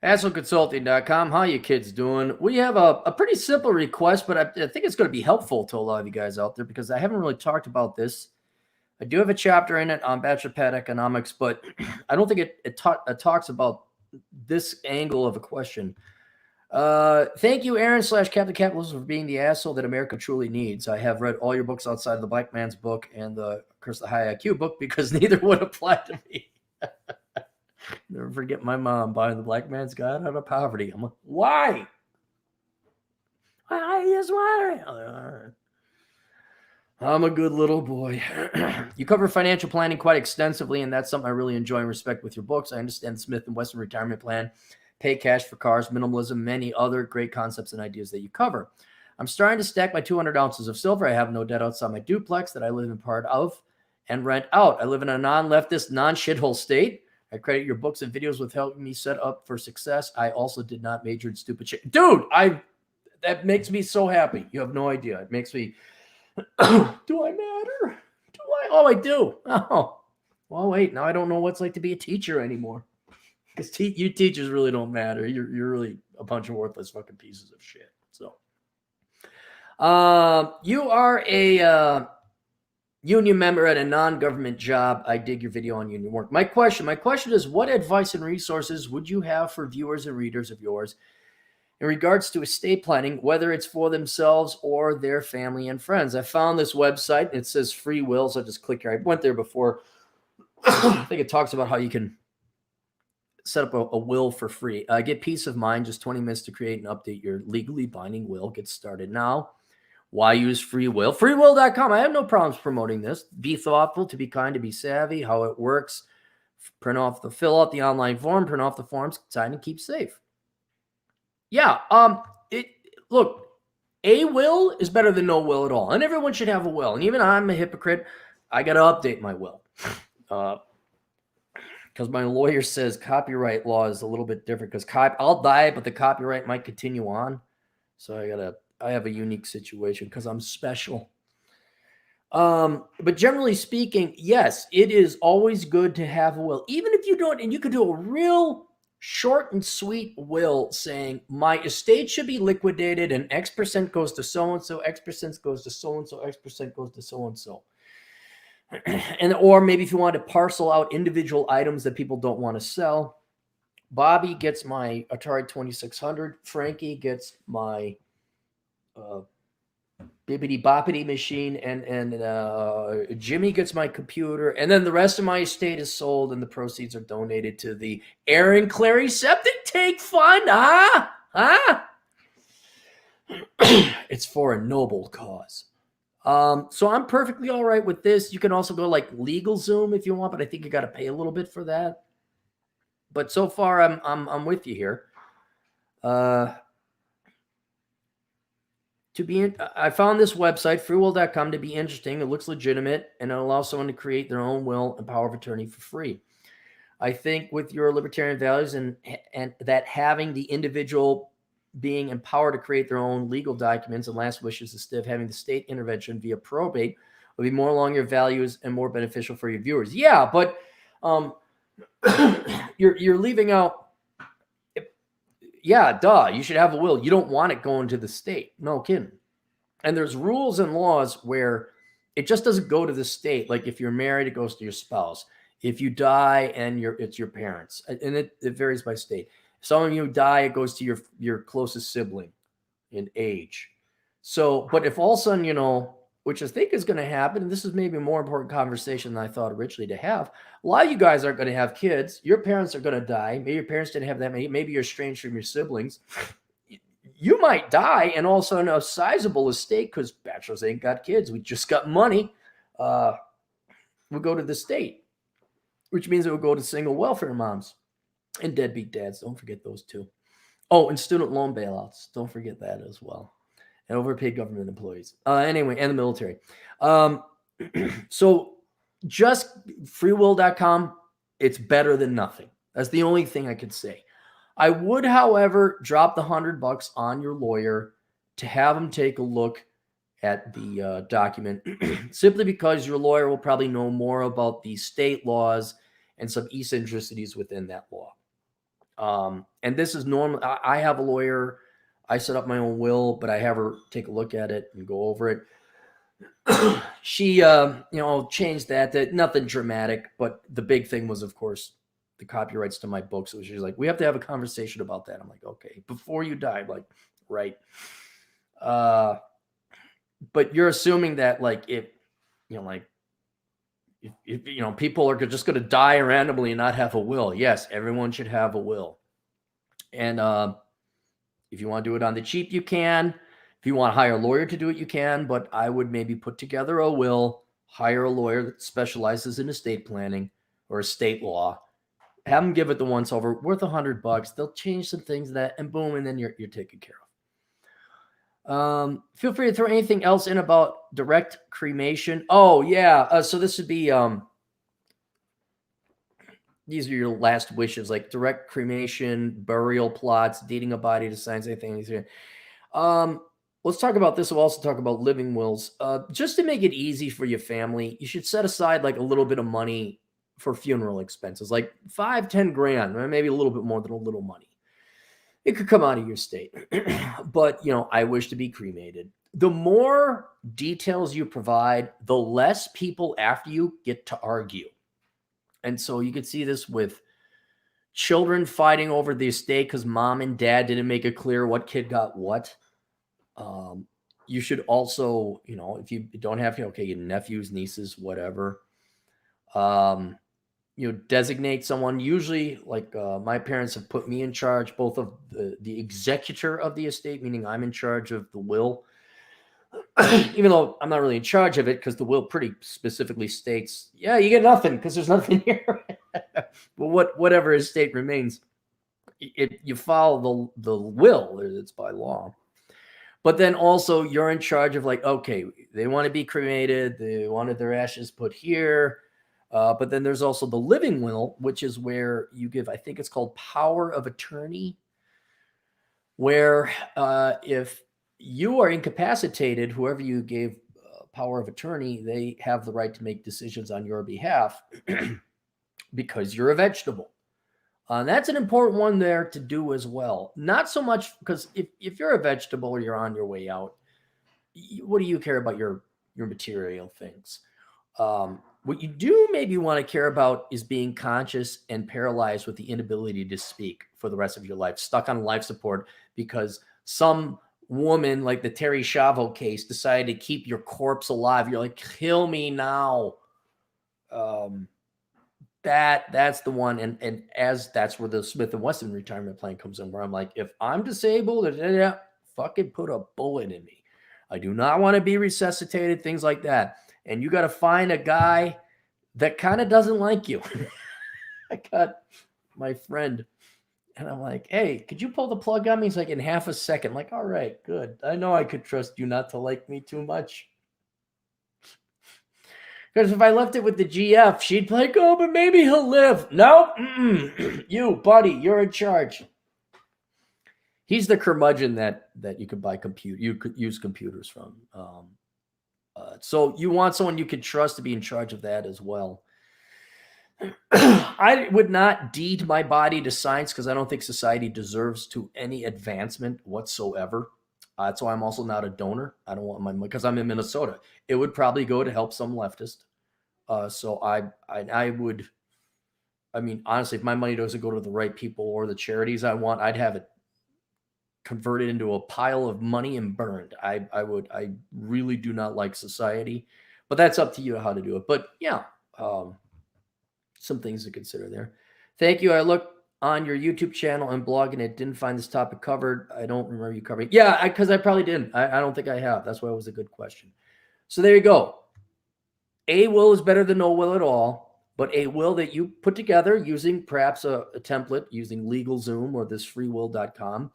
AssleConsulting.com. How you kids doing? We have a pretty simple request, but I think it's going to be helpful to a lot of you guys out there because I haven't really talked about this. I do have a chapter in it on Bachelor Pad Economics, but I don't think it talks about this angle of a question. Thank you, Aaron / Captain Capitalism, for being the asshole that America truly needs. I have read all your books outside of the Black Man's book and the Curse of the High IQ book because neither would apply to me. Never forget my mom buying the Black Man's Guide Out of Poverty. I'm like, why? I just want it. I'm a good little boy. You cover financial planning quite extensively, and that's something I really enjoy and respect with your books. I understand the Smith and Wesson retirement plan, pay cash for cars, minimalism, many other great concepts and ideas that you cover. I'm starting to stack my 200 ounces of silver. I have no debt outside my duplex that I live in part of and rent out. I live in a non-leftist, non-shithole state. I credit your books and videos with helping me set up for success. I also did not major in stupid shit. Dude, that makes me so happy. You have no idea. It makes me... Do I matter? Do I? Oh, I do. Oh, well, wait. Now I don't know what it's like to be a teacher anymore. Because you teachers really don't matter. You're really a bunch of worthless fucking pieces of shit. So, you are a union member at a non-government job. I dig your video on union work. My question is, what advice and resources would you have for viewers and readers of yours in regards to estate planning, whether it's for themselves or their family and friends? I found this website. It says free will, so I just click here. I went there before. I think it talks about how you can set up a will for free. Get peace of mind, just 20 minutes to create and update your legally binding will. Get started now. Why use free will? Freewill.com. I have no problems promoting this. Be thoughtful, to be kind, to be savvy, how it works. Fill out the online form, print off the forms, sign and keep safe. Yeah. Look, a will is better than no will at all. And everyone should have a will. And even I'm a hypocrite. I got to update my will. Because my lawyer says copyright law is a little bit different because I'll die, but the copyright might continue on. So I have a unique situation because I'm special. But generally speaking, yes, it is always good to have a will. Even if you don't, and you could do a real short and sweet will saying my estate should be liquidated and X% goes to so-and-so, X% goes to so-and-so, X% goes to so-and-so. And or maybe if you want to parcel out individual items that people don't want to sell, Bobby gets my Atari 2600, Frankie gets my bibbity boppity machine, and Jimmy gets my computer, and then the rest of my estate is sold and the proceeds are donated to the Aaron Clary Septic Tank Fund. It's for a noble cause. So I'm perfectly all right with this. You can also go like LegalZoom if you want, but I think you got to pay a little bit for that. But so far, I'm with you here. I found this website, freewill.com, to be interesting. It looks legitimate, and it allows someone to create their own will and power of attorney for free. I think with your libertarian values and that having the individual being empowered to create their own legal documents and last wishes instead of having the state intervention via probate will be more along your values and more beneficial for your viewers. Yeah, but you're leaving out. Yeah, duh. You should have a will. You don't want it going to the state. No kidding. And there's rules and laws where it just doesn't go to the state. Like if you're married, it goes to your spouse. If you die and it's your parents, and it varies by state. If some of you die, it goes to your closest sibling in age. So, but if all of a sudden, which I think is going to happen, and this is maybe a more important conversation than I thought originally to have. A lot of you guys aren't going to have kids. Your parents are going to die. Maybe your parents didn't have that many. Maybe you're estranged from your siblings. You might die, and all of a sudden a sizable estate, because bachelors ain't got kids. We just got money. Will go to the state, which means it will go to single welfare moms and deadbeat dads. Don't forget those two. Oh, and student loan bailouts. Don't forget that as well. And overpaid government employees. Anyway, and the military. So just freewill.com, it's better than nothing. That's the only thing I could say. I would, however, drop the $100 on your lawyer to have him take a look at the document, simply because your lawyer will probably know more about the state laws and some eccentricities within that law. And this is normal. I have a lawyer. I set up my own will, but I have her take a look at it and go over it. She, changed that nothing dramatic, but the big thing was, of course, the copyrights to my books. So she's like, we have to have a conversation about that. I'm like, okay, before you die. I'm like, right. But you're assuming that like, if people are just going to die randomly and not have a will. Yes, everyone should have a will. And if you want to do it on the cheap, you can. If you want to hire a lawyer to do it, you can. But I would maybe put together a will, hire a lawyer that specializes in estate planning or estate law. Have them give it the once over, worth $100. They'll change some things that, and boom, and then you're taken care of. Feel free to throw anything else in about direct cremation. Oh yeah, so this would be these are your last wishes, like direct cremation, burial plots, deeding a body to signs, anything. Let's talk about this. We'll also talk about living wills. Just to make it easy for your family, you should set aside like a little bit of money for funeral expenses, like 5-10 grand, or maybe a little bit more than a little money. It could come out of your estate. But, I wish to be cremated. The more details you provide, the less people after you get to argue. And so you could see this with children fighting over the estate because mom and dad didn't make it clear what kid got what. You should also, if you don't have, your nephews, nieces, whatever, designate someone. Usually, like my parents have put me in charge, both of the executor of the estate, meaning I'm in charge of the will, even though I'm not really in charge of it because the will pretty specifically states, yeah, you get nothing because there's nothing here. But whatever estate remains, you follow the will. It's by law. But then also you're in charge of like, okay, they want to be cremated. They wanted their ashes put here. But then there's also the living will, which is where you give, I think it's called power of attorney, where if you are incapacitated, whoever you gave power of attorney, they have the right to make decisions on your behalf because you're a vegetable. That's an important one there to do as well. Not so much because if you're a vegetable or you're on your way out, what do you care about your material things? What you do maybe want to care about is being conscious and paralyzed with the inability to speak for the rest of your life, stuck on life support because some woman like the Terry Chavo case decided to keep your corpse alive. You're like, kill me now. That's the one. And as that's where the Smith & Wesson retirement plan comes in, where I'm like, if I'm disabled, fucking put a bullet in me. I do not want to be resuscitated, things like that. And you got to find a guy that kind of doesn't like you. I got my friend and I'm like, hey, could you pull the plug on me? He's like, in half a second. I'm like, all right, good. I know I could trust you not to like me too much. Because if I left it with the GF, she'd be like, oh, but maybe he'll live. No, you, buddy, you're in charge. He's the curmudgeon that you could buy you could use computers from. So you want someone you could trust to be in charge of that as well. I would not deed my body to science because I don't think society deserves to any advancement whatsoever. That's why I'm also not a donor. I don't want my money because I'm in Minnesota. It would probably go to help some leftist. So I would, I mean, honestly, if my money doesn't go to the right people or the charities I want, I'd have it converted into a pile of money and burned. I really do not like society, but that's up to you how to do it. But yeah, some things to consider there. Thank you. I looked on your YouTube channel and blog and it didn't find this topic covered. I don't remember you covering. Yeah, because I probably didn't. I don't think I have. That's why it was a good question. So there you go. A will is better than no will at all, but a will that you put together using perhaps a template using LegalZoom or this freewill.com,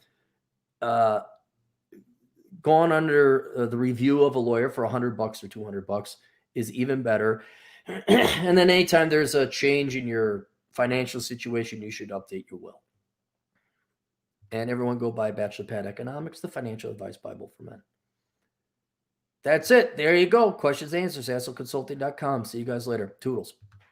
gone under the review of a lawyer for $100 or $200 is even better. And then anytime there's a change in your financial situation, you should update your will. And everyone go buy Bachelor Pad Economics, the Financial Advice Bible for Men. That's it. There you go. Questions, answers, AsselConsulting.com. See you guys later. Toodles.